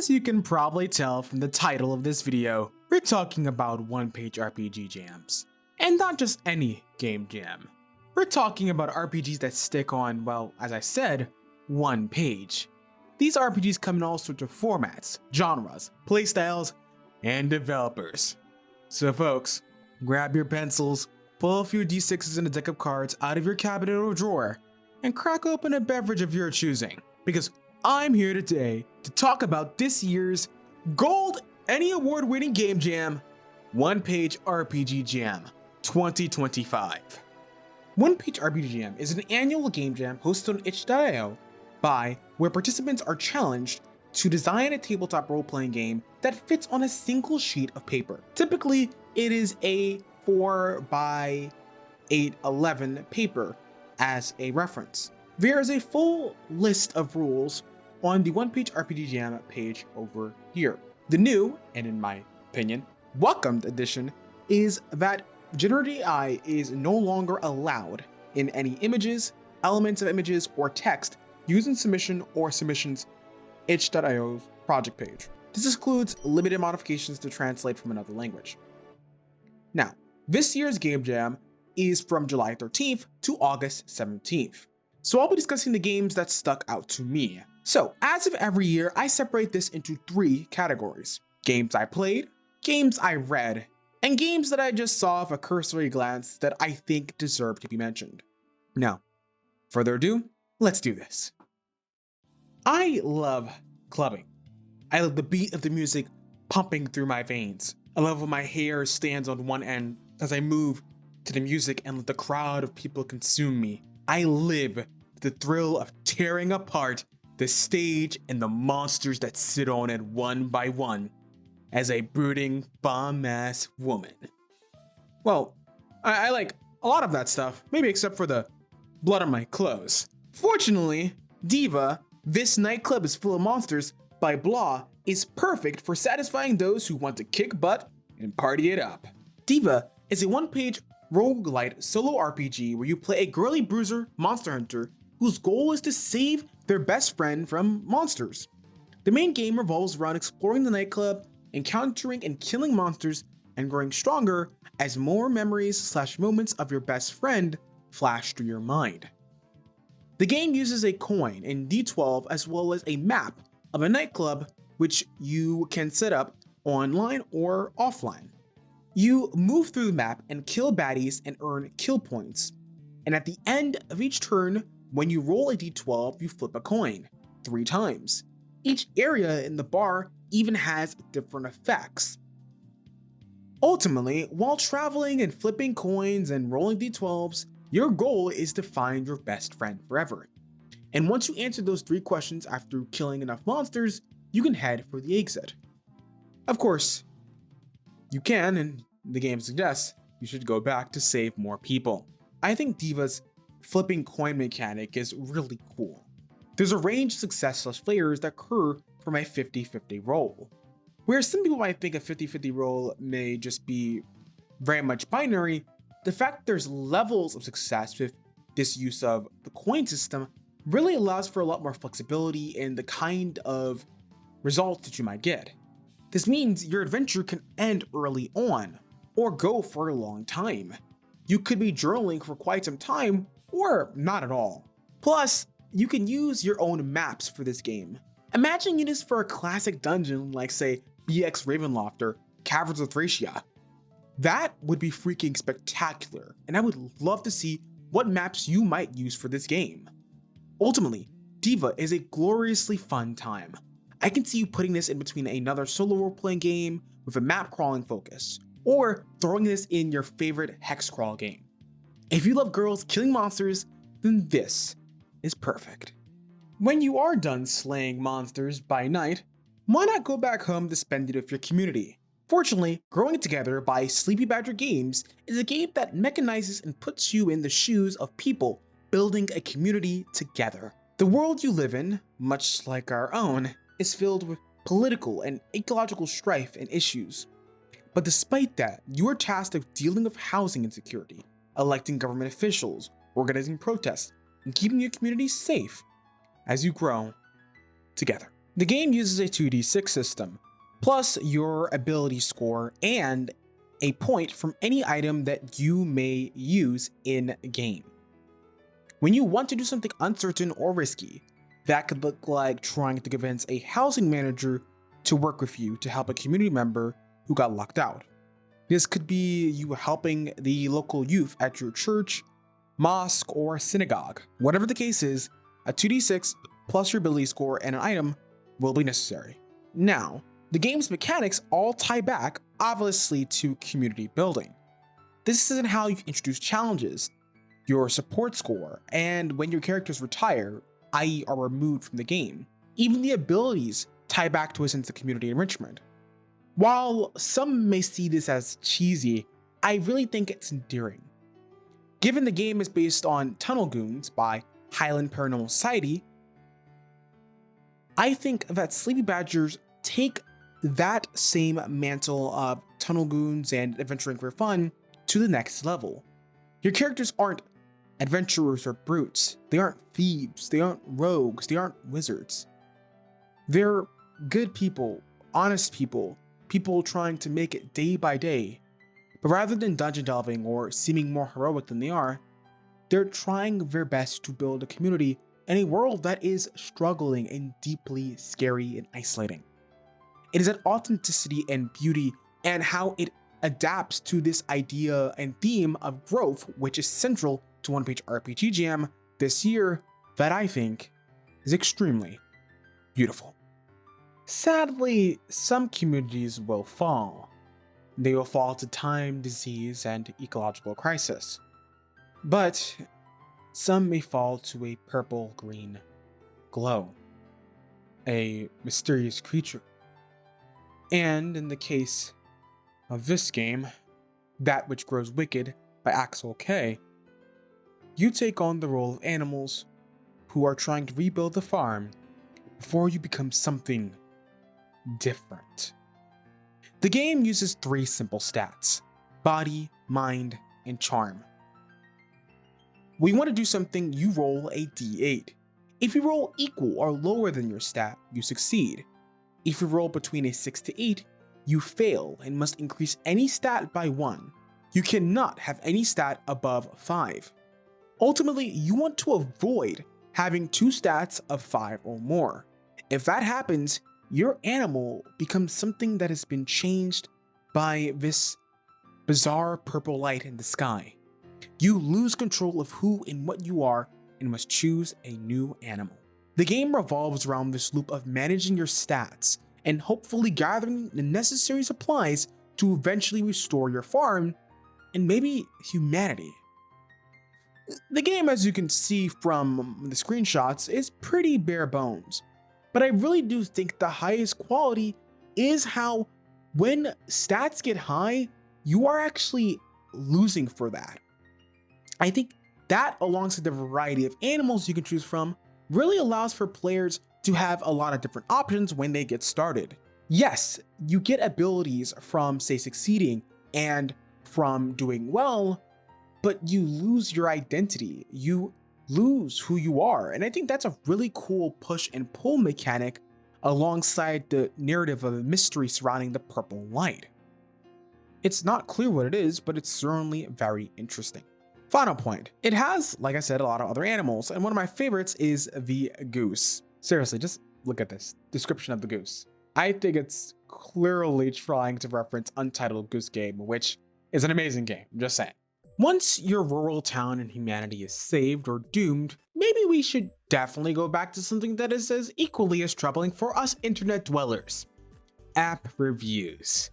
As you can probably tell from the title of this video, we're talking about one-page RPG jams. And not just any game jam. We're talking about RPGs that stick on, well, as I said, one page. These RPGs come in all sorts of formats, genres, playstyles, and developers. So folks, grab your pencils, pull a few d6s and a deck of cards out of your cabinet or drawer, and crack open a beverage of your choosing, because I'm here today to talk about this year's Gold Ennie Award-winning game jam, One Page RPG Jam 2025. One Page RPG Jam is an annual game jam hosted on itch.io where participants are challenged to design a tabletop role-playing game that fits on a single sheet of paper. Typically, it is a 4x811 paper as a reference. There is a full list of rules on the One Page RPG Jam page over here. The new, and in my opinion, welcomed addition is that generative AI is no longer allowed in any images, elements of images, or text used in submission or submissions itch.io's project page. This includes limited modifications to translate from another language. Now, this year's game jam is from July 13th to August 17th. So I'll be discussing the games that stuck out to me. So, as of every year, I separate this into 3 categories: games I played, games I read, and games that I just saw with a cursory glance that I think deserve to be mentioned. Now, further ado, let's do this. I love clubbing. I love the beat of the music pumping through my veins. I love when my hair stands on one end as I move to the music and let the crowd of people consume me. I live the thrill of tearing apart the stage and the monsters that sit on it one by one as a brooding bomb-ass woman. Well, I like a lot of that stuff, maybe except for the blood on my clothes. Fortunately, Diva, This Nightclub is Full of Monsters by Blah is perfect for satisfying those who want to kick butt and party it up. Diva is a one-page roguelite solo RPG where you play a girly bruiser monster hunter whose goal is to save their best friend from monsters. The main game revolves around exploring the nightclub, encountering and killing monsters, and growing stronger as more memories/moments of your best friend flash through your mind. The game uses a coin and D12 as well as a map of a nightclub which you can set up online or offline. You move through the map and kill baddies and earn kill points. And at the end of each turn, when you roll a d12, you flip a coin 3 times. Each area in the bar even has different effects. Ultimately, while traveling and flipping coins and rolling d12s, your goal is to find your best friend forever. And once you answer those 3 questions after killing enough monsters, you can head for the exit. Of course, you can, and the game suggests, you should go back to save more people. I think Diva's flipping coin mechanic is really cool. There's a range of success/failures that occur from a 50-50 roll. Where some people might think a 50-50 roll may just be very much binary, the fact there's levels of success with this use of the coin system really allows for a lot more flexibility in the kind of results that you might get. This means your adventure can end early on, or go for a long time. You could be journaling for quite some time, or not at all. Plus, you can use your own maps for this game. Imagine it is for a classic dungeon like, say, BX Ravenloft or Caverns of Thracia. That would be freaking spectacular, and I would love to see what maps you might use for this game. Ultimately, Diva is a gloriously fun time. I can see you putting this in between another solo role-playing game with a map crawling focus, or throwing this in your favorite hex crawl game. If you love girls killing monsters, then this is perfect. When you are done slaying monsters by night, why not go back home to spend it with your community? Fortunately, Growing Together by Sleepy Badger Games is a game that mechanizes and puts you in the shoes of people building a community together. The world you live in, much like our own, is filled with political and ecological strife and issues. But despite that, you are tasked with dealing with housing insecurity, electing government officials, organizing protests, and keeping your community safe as you grow together. The game uses a 2d6 system, plus your ability score and a point from any item that you may use in game. When you want to do something uncertain or risky, that could look like trying to convince a housing manager to work with you to help a community member who got locked out. This could be you helping the local youth at your church, mosque, or synagogue. Whatever the case is, a 2d6 plus your ability score and an item will be necessary. Now, the game's mechanics all tie back, obviously, to community building. This isn't how you introduce challenges, your support score, and when your characters retire, i.e. are removed from the game. Even the abilities tie back to a sense of community enrichment. While some may see this as cheesy, I really think it's endearing. Given the game is based on Tunnel Goons by Highland Paranormal Society, I think that Sleepy Badgers take that same mantle of Tunnel Goons and adventuring for fun to the next level. Your characters aren't adventurers or brutes. They aren't thieves. They aren't rogues. They aren't wizards. They're good people, honest people, people trying to make it day by day. But rather than dungeon delving or seeming more heroic than they are, they're trying their best to build a community in a world that is struggling and deeply scary and isolating. It is that authenticity and beauty and how it adapts to this idea and theme of growth, which is central to One Page RPG Jam this year, that I think is extremely beautiful. Sadly, some communities will fall. They will fall to time, disease, and ecological crisis. But some may fall to a purple-green glow, a mysterious creature. And in the case of this game, That Which Grows Wicked by Axel K, you take on the role of animals who are trying to rebuild the farm before you become something different. The game uses 3 simple stats: body, mind, and charm. When you want to do something, you roll a d8. If you roll equal or lower than your stat, you succeed. If you roll between a 6 to 8, you fail and must increase any stat by 1. You cannot have any stat above 5. Ultimately, you want to avoid having 2 stats of 5 or more. If that happens, your animal becomes something that has been changed by this bizarre purple light in the sky. You lose control of who and what you are and must choose a new animal. The game revolves around this loop of managing your stats and hopefully gathering the necessary supplies to eventually restore your farm and maybe humanity. The game, as you can see from the screenshots, is pretty bare bones, but I really do think the highest quality is how when stats get high, you are actually losing for that. I think that, alongside the variety of animals you can choose from, really allows for players to have a lot of different options when they get started. Yes, you get abilities from, say, succeeding and from doing well, but you lose your identity. You lose who you are. And I think that's a really cool push and pull mechanic alongside the narrative of a mystery surrounding the purple light. It's not clear what it is, but it's certainly very interesting. Final point. It has, like I said, a lot of other animals, and one of my favorites is the goose. Seriously, just look at this description of the goose. I think it's clearly trying to reference Untitled Goose Game, which is an amazing game, I'm just saying. Once your rural town and humanity is saved or doomed, maybe we should definitely go back to something that is as equally as troubling for us internet dwellers: app reviews.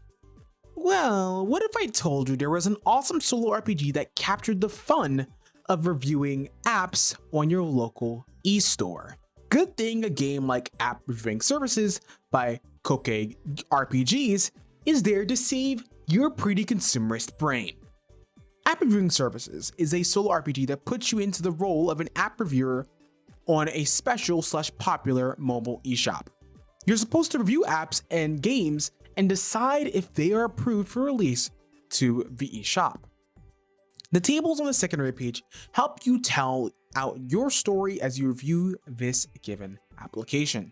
Well, what if I told you there was an awesome solo RPG that captured the fun of reviewing apps on your local e-store? Good thing a game like App Reviewing Services by Koke RPGs is there to save your pretty consumerist brain. App Reviewing Services is a solo RPG that puts you into the role of an app reviewer on a special/popular mobile eShop. You're supposed to review apps and games and decide if they are approved for release to the eShop. The tables on the secondary page help you tell out your story as you review this given application.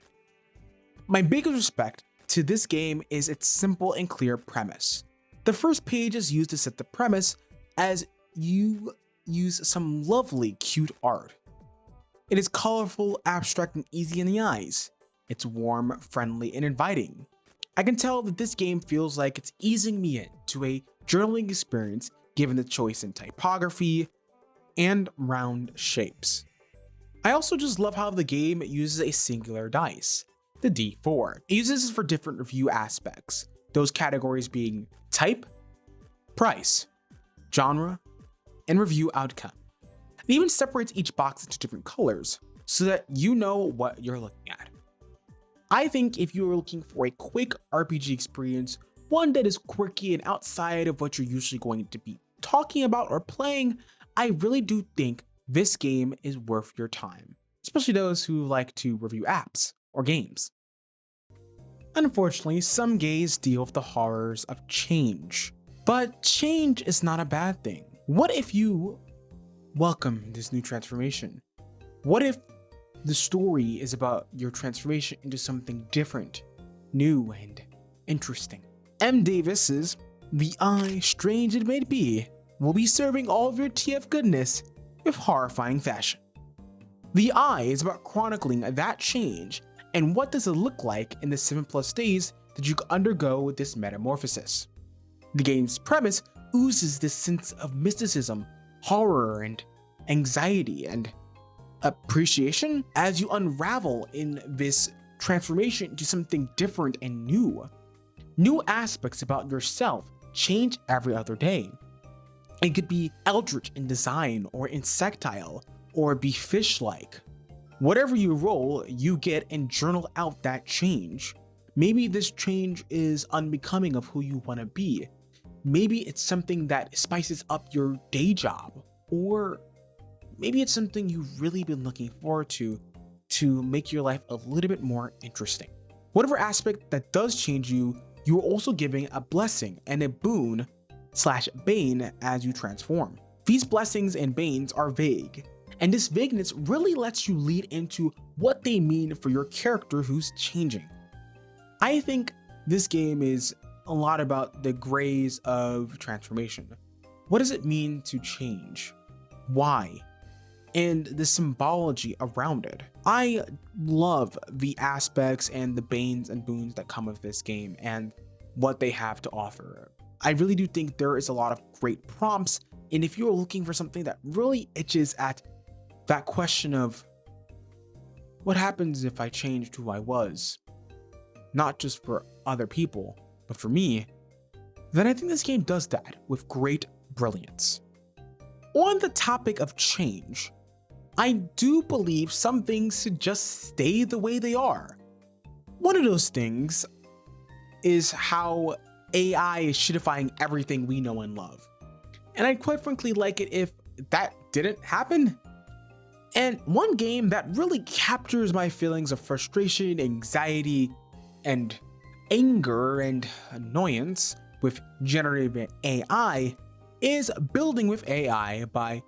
My biggest respect to this game is its simple and clear premise. The first page is used to set the premise as you use some lovely, cute art. It is colorful, abstract, and easy in the eyes. It's warm, friendly, and inviting. I can tell that this game feels like it's easing me into a journaling experience given the choice in typography and round shapes. I also just love how the game uses a singular dice, the D4. It uses this for different review aspects, those categories being type, price, genre, and review outcome. It even separates each box into different colors so that you know what you're looking at. I think if you are looking for a quick RPG experience, one that is quirky and outside of what you're usually going to be talking about or playing, I really do think this game is worth your time, especially those who like to review apps or games. Unfortunately, some games deal with the horrors of change, but change is not a bad thing. What if you welcome this new transformation? What if the story is about your transformation into something different, new, and interesting? M. Davis's The Eye, Strange It May Be, will be serving all of your TF goodness with horrifying fashion. The Eye is about chronicling that change and what does it look like in the 7+ days that you undergo this metamorphosis. The game's premise oozes this sense of mysticism, horror, and anxiety and appreciation as you unravel in this transformation into something different and new. New aspects about yourself change every other day. It could be eldritch in design or insectile or be fish-like. Whatever you roll, you get and journal out that change. Maybe this change is unbecoming of who you want to be. Maybe it's something that spices up your day job, or maybe it's something you've really been looking forward to make your life a little bit more interesting. Whatever aspect that does change you, you're also giving a blessing and a boon / bane as you transform. These blessings and banes are vague, and this vagueness really lets you lead into what they mean for your character who's changing. I think this game is a lot about the grays of transformation. What does it mean to change? Why? And the symbology around it. I love the aspects and the banes and boons that come with this game and what they have to offer. I really do think there is a lot of great prompts, and if you're looking for something that really itches at that question of what happens if I changed who I was, not just for other people, but for me, then I think this game does that with great brilliance. On the topic of change, I do believe some things should just stay the way they are. One of those things is how AI is shitifying everything we know and love. And I'd quite frankly like it if that didn't happen. And one game that really captures my feelings of frustration, anxiety, and anger and annoyance with generative AI is Building with AI by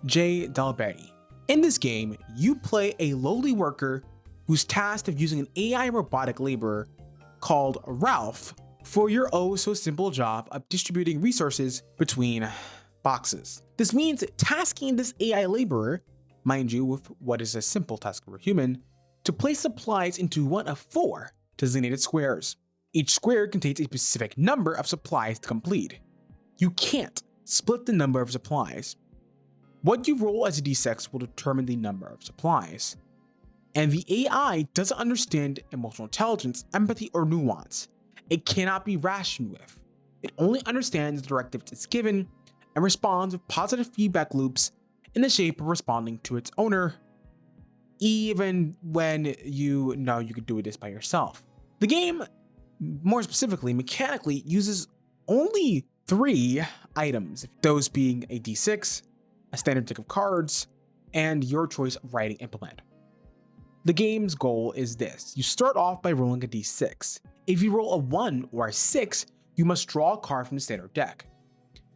J. Dalberti. In this game, you play a lowly worker who's tasked with using an AI robotic laborer called Ralph for your oh so simple job of distributing resources between boxes. This means tasking this AI laborer, mind you with what is a simple task for a human, to place supplies into one of 4 designated squares. Each square contains a specific number of supplies to complete. You can't split the number of supplies. What you roll as a d6 will determine the number of supplies. And the AI doesn't understand emotional intelligence, empathy, or nuance. It cannot be rationed with. It only understands the directives it's given and responds with positive feedback loops in the shape of responding to its owner, even when you know you could do this by yourself. The game, more specifically, mechanically uses only 3 items, those being a d6, a standard deck of cards, and your choice of writing implement. The game's goal is this. You start off by rolling a d6. If you roll a 1 or a 6, you must draw a card from the standard deck.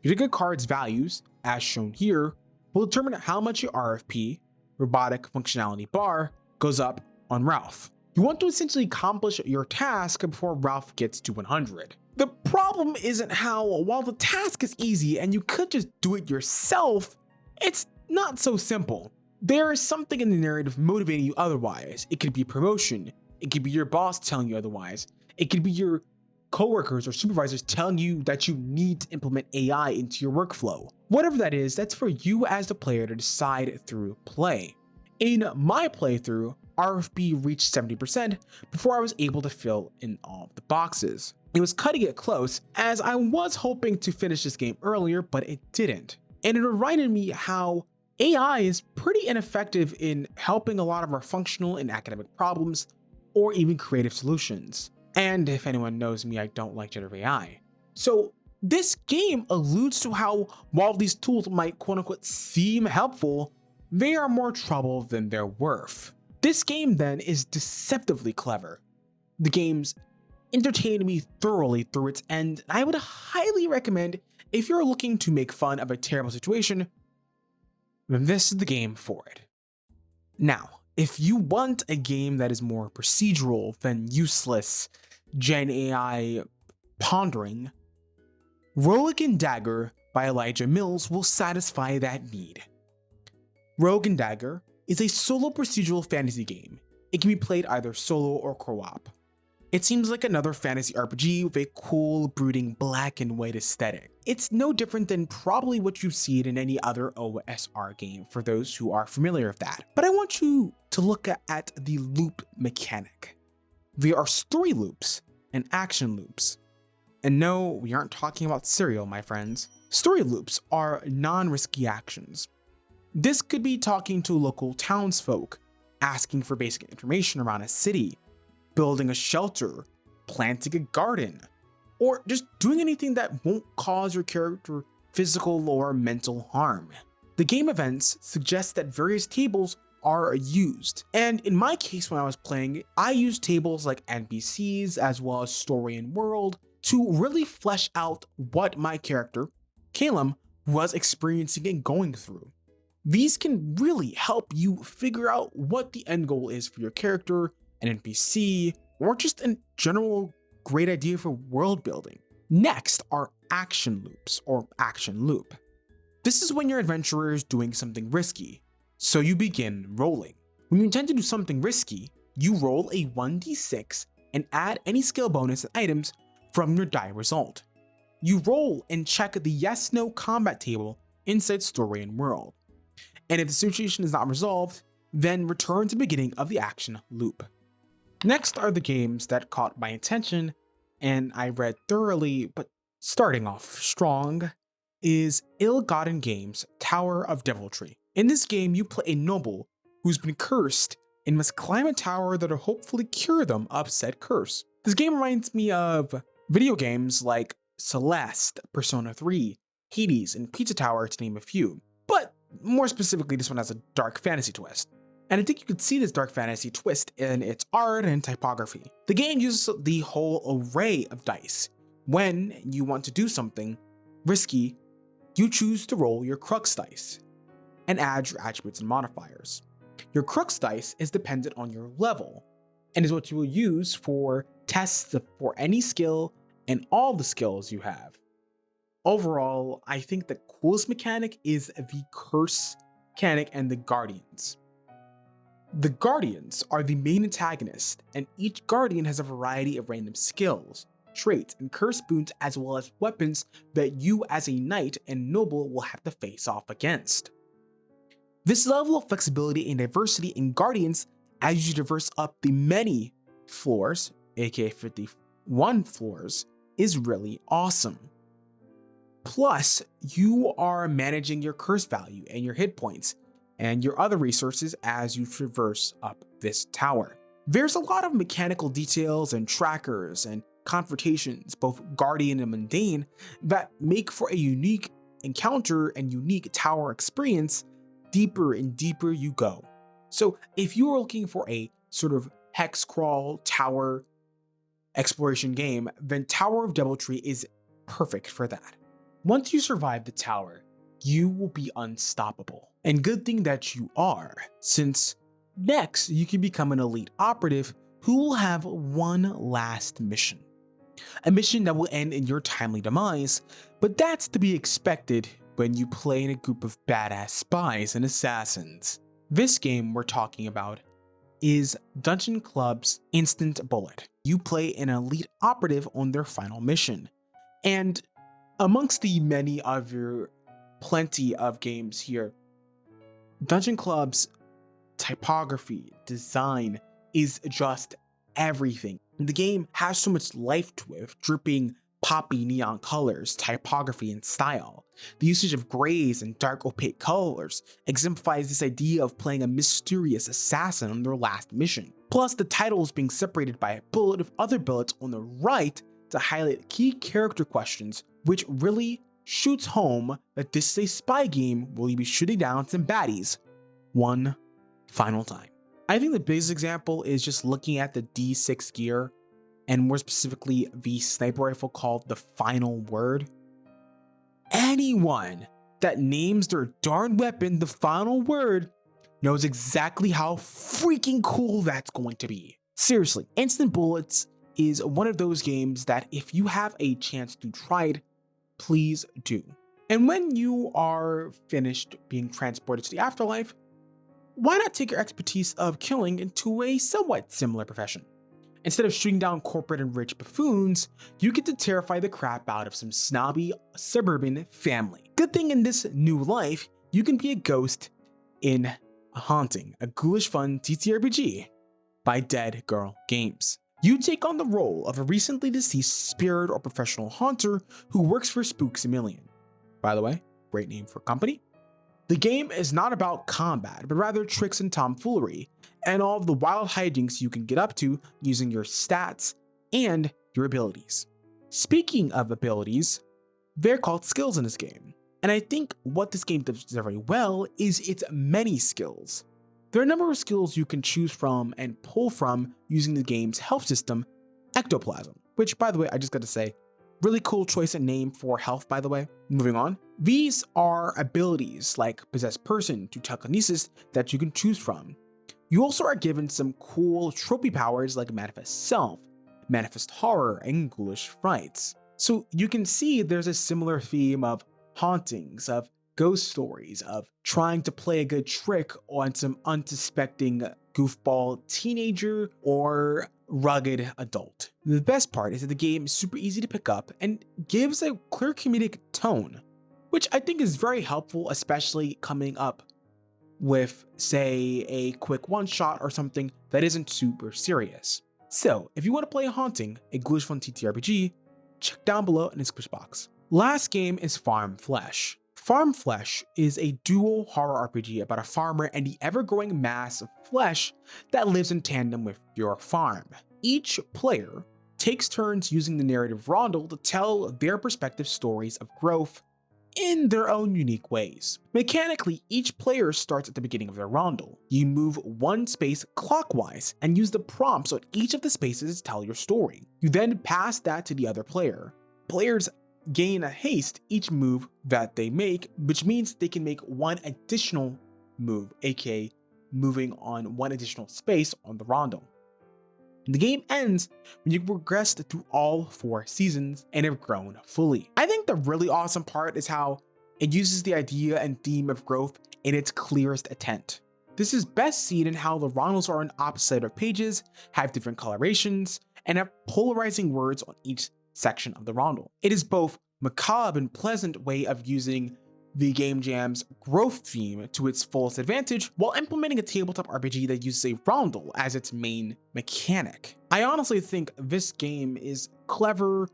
Your deck of cards values, as shown here, will determine how much your RFP, robotic functionality bar, goes up on Ralph. You want to essentially accomplish your task before Ralph gets to 100. The problem isn't how, while the task is easy and you could just do it yourself, it's not so simple. There is something in the narrative motivating you otherwise. It could be promotion, it could be your boss telling you otherwise, it could be your coworkers or supervisors telling you that you need to implement AI into your workflow. Whatever that is, that's for you as the player to decide through play. In my playthrough, RFB reached 70% before I was able to fill in all of the boxes. It was cutting it close, as I was hoping to finish this game earlier, but it didn't. And it reminded me how AI is pretty ineffective in helping a lot of our functional and academic problems, or even creative solutions. And if anyone knows me, I don't like generative AI. So this game alludes to how, while these tools might quote unquote seem helpful, they are more trouble than they're worth. This game then is deceptively clever. The game's entertained me thoroughly through its end, and I would highly recommend if you're looking to make fun of a terrible situation, then this is the game for it. Now, if you want a game that is more procedural than useless Gen AI pondering, Rogue and Dagger by Elijah Mills will satisfy that need. Rogue and Dagger is a solo procedural fantasy game. It can be played either solo or co-op. It seems like another fantasy RPG with a cool, brooding black and white aesthetic. It's no different than probably what you see in any other OSR game for those who are familiar with that. But I want you to look at the loop mechanic. There are story loops and action loops. And no, we aren't talking about cereal, my friends. Story loops are non-risky actions. This could be talking to local townsfolk, asking for basic information around a city, building a shelter, planting a garden, or just doing anything that won't cause your character physical or mental harm. The game events suggest that various tables are used, and in my case when I was playing, I used tables like NPCs as well as story and world to really flesh out what my character, Calum, was experiencing and going through. These can really help you figure out what the end goal is for your character, an NPC, or just a general great idea for world building. Next are action loops, or action loop. This is when your adventurer is doing something risky, so you begin rolling. When you intend to do something risky, you roll a 1d6 and add any skill bonus and items from your die result. You roll and check the yes/no combat table inside story and world. And if the situation is not resolved, then return to the beginning of the action loop. Next are the games that caught my attention and I read thoroughly, but starting off strong is Ill-Gotten Games' Tower of Deviltry. In this game, you play a noble who's been cursed and must climb a tower that'll hopefully cure them of said curse. This game reminds me of video games like Celeste, Persona 3, Hades, and Pizza Tower to name a few, but more specifically, this one has a dark fantasy twist. And I think you could see this dark fantasy twist in its art and typography. The game uses the whole array of dice. When you want to do something risky, you choose to roll your crux dice and add your attributes and modifiers. Your crux dice is dependent on your level and is what you will use for tests for any skill and all the skills you have. Overall, I think the coolest mechanic is the curse mechanic and the guardians. The guardians are the main antagonist, and each guardian has a variety of random skills, traits, and curse boons, as well as weapons that you as a knight and noble will have to face off against. This level of flexibility and diversity in guardians as you traverse up the many floors, aka 51 floors, is really awesome. Plus, you are managing your curse value and your hit points and your other resources as you traverse up this tower. There's a lot of mechanical details and trackers and confrontations, both guardian and mundane, that make for a unique encounter and unique tower experience deeper and deeper you go. So if you are looking for a sort of hex crawl tower exploration game, then Tower of Deviltry is perfect for that. Once you survive the tower, you will be unstoppable. And good thing that you are, since next you can become an elite operative who will have one last mission. A mission that will end in your timely demise, but that's to be expected when you play in a group of badass spies and assassins. This game we're talking about is Dungeon Club's Instant Bullet. You play an elite operative on their final mission. And amongst the many other plenty of games here, Dungeon Club's typography, design is just everything. The game has so much life to it, dripping poppy neon colors, typography, and style. The usage of grays and dark opaque colors exemplifies this idea of playing a mysterious assassin on their last mission. Plus, the title is being separated by a bullet of other bullets on the right to highlight key character questions, which really shoots home that this is a spy game where you'll be shooting down some baddies one final time. I think the biggest example is just looking at the D6 gear, and more specifically the sniper rifle called the Final Word. Anyone that names their darn weapon the Final Word knows exactly how freaking cool that's going to be. Seriously, Instant Bullets is one of those games that if you have a chance to try it, please do. And when you are finished being transported to the afterlife, why not take your expertise of killing into a somewhat similar profession? Instead of shooting down corporate and rich buffoons, you get to terrify the crap out of some snobby suburban family. Good thing in this new life, you can be a ghost in A Haunting, a ghoulish fun TTRPG by Dead Girl Games. You take on the role of a recently deceased spirit or professional haunter who works for Spooks a Million. By the way, great name for a company. The game is not about combat, but rather tricks and tomfoolery, and all of the wild hijinks you can get up to using your stats and your abilities. Speaking of abilities, they're called skills in this game, and I think what this game does very well is its many skills. There are a number of skills you can choose from and pull from using the game's health system, Ectoplasm, which, by the way, I just got to say, really cool choice and name for health, by the way. Moving on. These are abilities like Possessed Person to Telekinesis that you can choose from. You also are given some cool trophy powers like Manifest Self, Manifest Horror, and Ghoulish Frights. So you can see there's a similar theme of hauntings, of ghost stories, of trying to play a good trick on some unsuspecting goofball teenager or rugged adult. The best part is that the game is super easy to pick up and gives a clear comedic tone, which I think is very helpful, especially coming up with, say, a quick one-shot or something that isn't super serious. So, if you want to play a Haunting, a ghoulish fun TTRPG, check down below in the description box. Last game is Farm Flesh. Farm Flesh is a dual horror RPG about a farmer and the ever-growing mass of flesh that lives in tandem with your farm. Each player takes turns using the narrative rondel to tell their respective stories of growth in their own unique ways. Mechanically, each player starts at the beginning of their rondel. You move one space clockwise and use the prompts on each of the spaces to tell your story. You then pass that to the other player. Players gain a haste each move that they make, which means they can make one additional move, aka moving on one additional space on the rondel. The game ends when you progress through all 4 seasons and have grown fully. I think the really awesome part is how it uses the idea and theme of growth in its clearest intent. This is best seen in how the rondels are on opposite of pages, have different colorations, and have polarizing words on each section of the rondel. It is both macabre and pleasant way of using the Game Jam's growth theme to its fullest advantage while implementing a tabletop RPG that uses a rondel as its main mechanic. I honestly think this game is clever,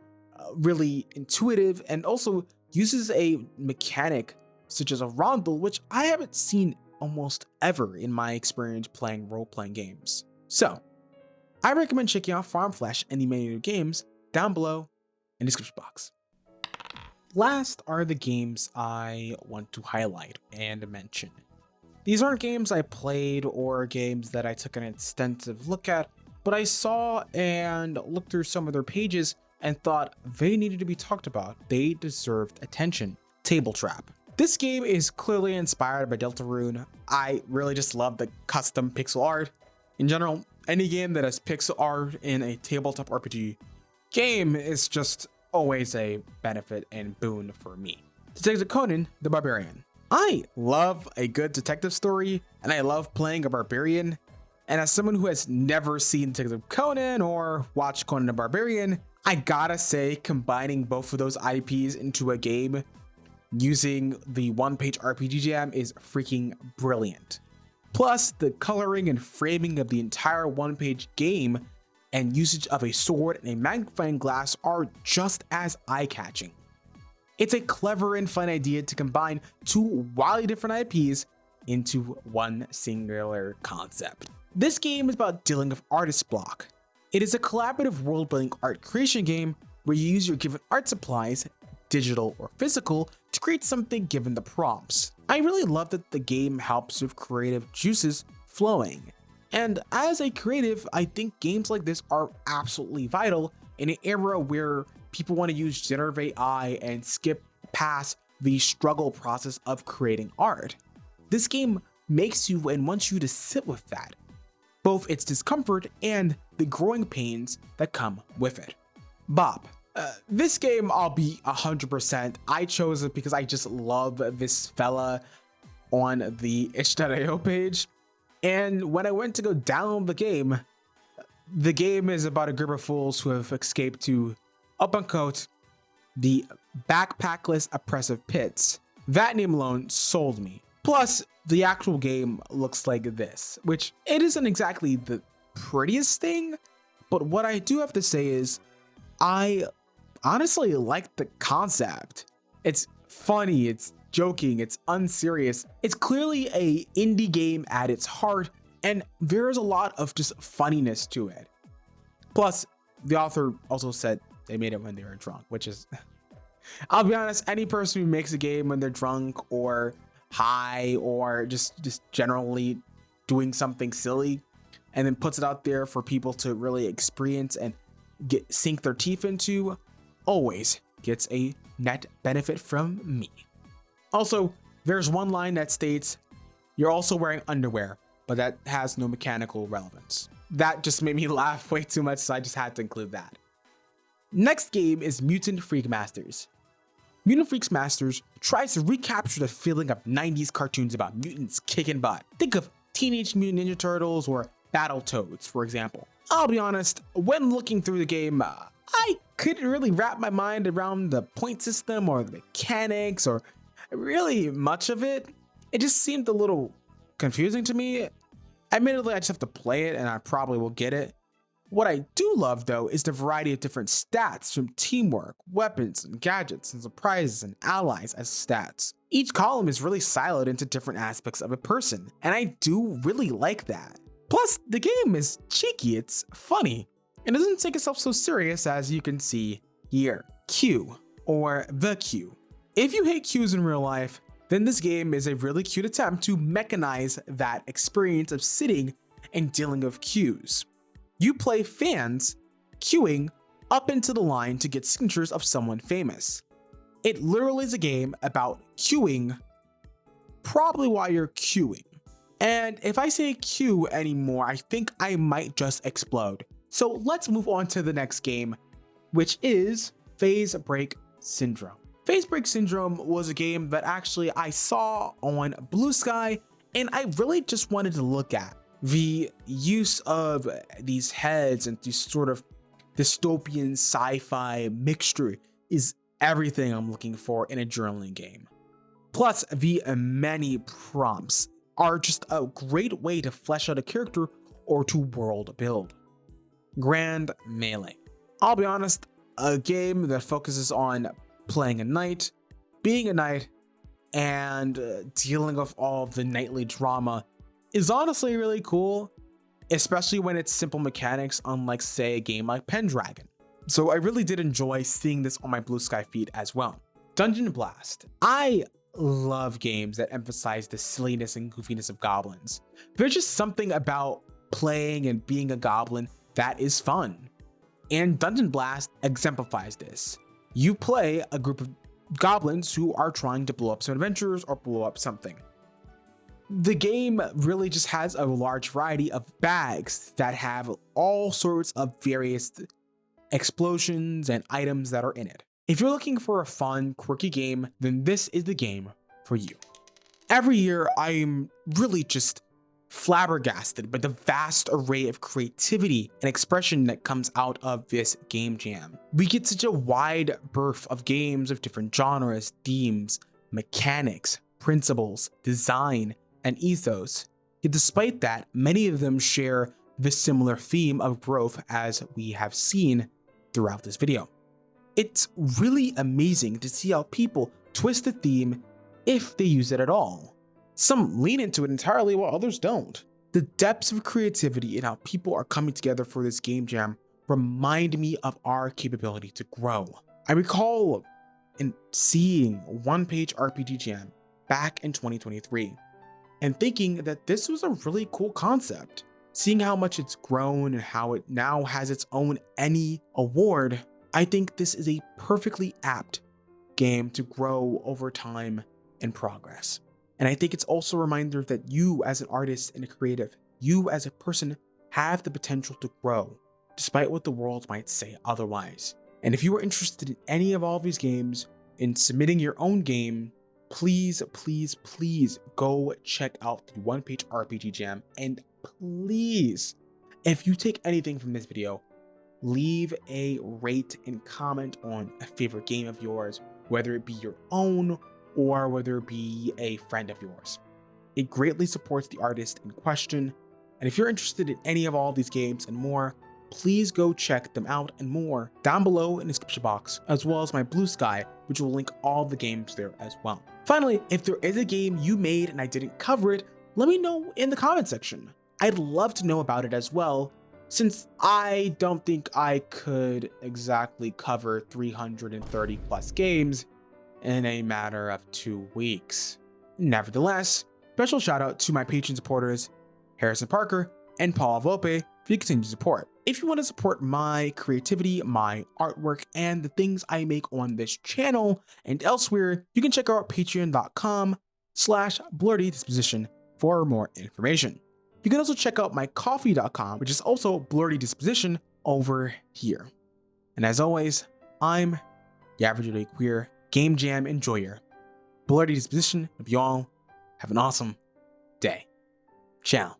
really intuitive, and also uses a mechanic such as a rondel, which I haven't seen almost ever in my experience playing role-playing games. So, I recommend checking out Farm Flesh and the many new games down below in the description box. Last are the games I want to highlight and mention. These aren't games I played or games that I took an extensive look at, but I saw and looked through some of their pages and thought they needed to be talked about. They deserved attention. Tabletrap. This game is clearly inspired by Deltarune. I really just love the custom pixel art in general, any game that has pixel art in a tabletop RPG game is just always a benefit and boon for me. Detective Conan the Barbarian. I love a good detective story, and I love playing a barbarian. And as someone who has never seen Detective Conan or watched Conan the Barbarian, I gotta say combining both of those IPs into a game using the one-page RPG jam is freaking brilliant. Plus, the coloring and framing of the entire one-page game and usage of a sword and a magnifying glass are just as eye-catching. It's a clever and fun idea to combine two wildly different IPs into one singular concept. This game is about dealing with artist block. It is a collaborative world-building art creation game where you use your given art supplies, digital or physical, to create something given the prompts. I really love that the game helps with creative juices flowing. And as a creative, I think games like this are absolutely vital in an era where people want to use generative AI and skip past the struggle process of creating art. This game makes you and wants you to sit with that, both its discomfort and the growing pains that come with it. Bop. This game, I'll be 100%. I chose it because I just love this fella on the itch.io page. And when I went to go download the game is about a group of fools who have escaped to, up unquote, the backpackless oppressive pits. That name alone sold me. Plus, the actual game looks like this, which it isn't exactly the prettiest thing, but what I do have to say is I honestly like the concept. It's funny, it's joking, it's unserious. It's clearly a indie game at its heart, and there's a lot of just funniness to it. Plus, the author also said they made it when they were drunk, which is, I'll be honest, any person who makes a game when they're drunk or high or just generally doing something silly and then puts it out there for people to really experience and sink their teeth into always gets a net benefit from me. Also, there's one line that states, "You're also wearing underwear," but that has no mechanical relevance. That just made me laugh way too much, so I just had to include that. Next game is Mutant Freakmasters. Mutant Freakmasters tries to recapture the feeling of 90s cartoons about mutants kicking butt. Think of Teenage Mutant Ninja Turtles or Battletoads, for example. I'll be honest, when looking through the game, I couldn't really wrap my mind around the point system or the mechanics or really much of it. It just seemed a little confusing to me. Admittedly, I just have to play it and I probably will get it. What I do love though is the variety of different stats, from teamwork, weapons, and gadgets, and surprises and allies as stats. Each column is really siloed into different aspects of a person, and I do really like that. Plus, the game is cheeky, it's funny, and doesn't take itself so serious as you can see here. Q, or the Q. If you hate Qs in real life, then this game is a really cute attempt to mechanize that experience of sitting and dealing with Qs. You play fans queuing up into the line to get signatures of someone famous. It literally is a game about queuing, probably while you're queuing. And if I say queue anymore, I think I might just explode. So let's move on to the next game, which is Phasebreak Syndrome. Phasebreak Syndrome was a game that actually I saw on Blue Sky, and I really just wanted to look at. The use of these heads and this sort of dystopian sci-fi mixture is everything I'm looking for in a journaling game. Plus, the many prompts are just a great way to flesh out a character or to world build. Grand Melee. I'll be honest, a game that focuses on playing a knight, being a knight, and dealing with all of the knightly drama is honestly really cool, especially when it's simple mechanics, unlike say a game like Pendragon. So I really did enjoy seeing this on my Blue Sky feed as well. Dungeon Blast. I love games that emphasize the silliness and goofiness of goblins. There's just something about playing and being a goblin that is fun. And Dungeon Blast exemplifies this. You play a group of goblins who are trying to blow up some adventures or blow up something. The game really just has a large variety of bags that have all sorts of various explosions and items that are in it. If you're looking for a fun, quirky game, then this is the game for you. Every year, I'm really just flabbergasted by the vast array of creativity and expression that comes out of this game jam. We get such a wide berth of games of different genres, themes, mechanics, principles, design, and ethos. Yet despite that, many of them share the similar theme of growth as we have seen throughout this video. It's really amazing to see how people twist the theme if they use it at all. Some lean into it entirely while others don't. The depths of creativity and how people are coming together for this game jam remind me of our capability to grow. I recall seeing One Page RPG Jam back in 2023 and thinking that this was a really cool concept. Seeing how much it's grown and how it now has its own Ennie award, I think this is a perfectly apt game to grow over time and progress. And I think it's also a reminder that you as an artist and a creative, you as a person have the potential to grow, despite what the world might say otherwise. And if you are interested in any of all these games, in submitting your own game, please go check out the One Page RPG Jam. And please, if you take anything from this video, leave a rate and comment on a favorite game of yours, whether it be your own or whether it be a friend of yours. It greatly supports the artist in question. And if you're interested in any of all these games and more, please go check them out and more down below in the description box, as well as my Blue Sky, which will link all the games there as well. Finally, if there is a game you made and I didn't cover it, let me know in the comment section. I'd love to know about it as well, since I don't think I could exactly cover 330 plus games in a matter of 2 weeks. Nevertheless, special shout out to my Patreon supporters, Harrison Parker and Paul Volpe, for your continued support. If you want to support my creativity, my artwork, and the things I make on this channel and elsewhere, you can check out patreon.com/blurdydisposition for more information. You can also check out my coffee.com, which is also Blurdy Disposition over here. And as always, I'm the average queer game jam enjoyer. Blurdy Disposition, of y'all have an awesome day. Ciao.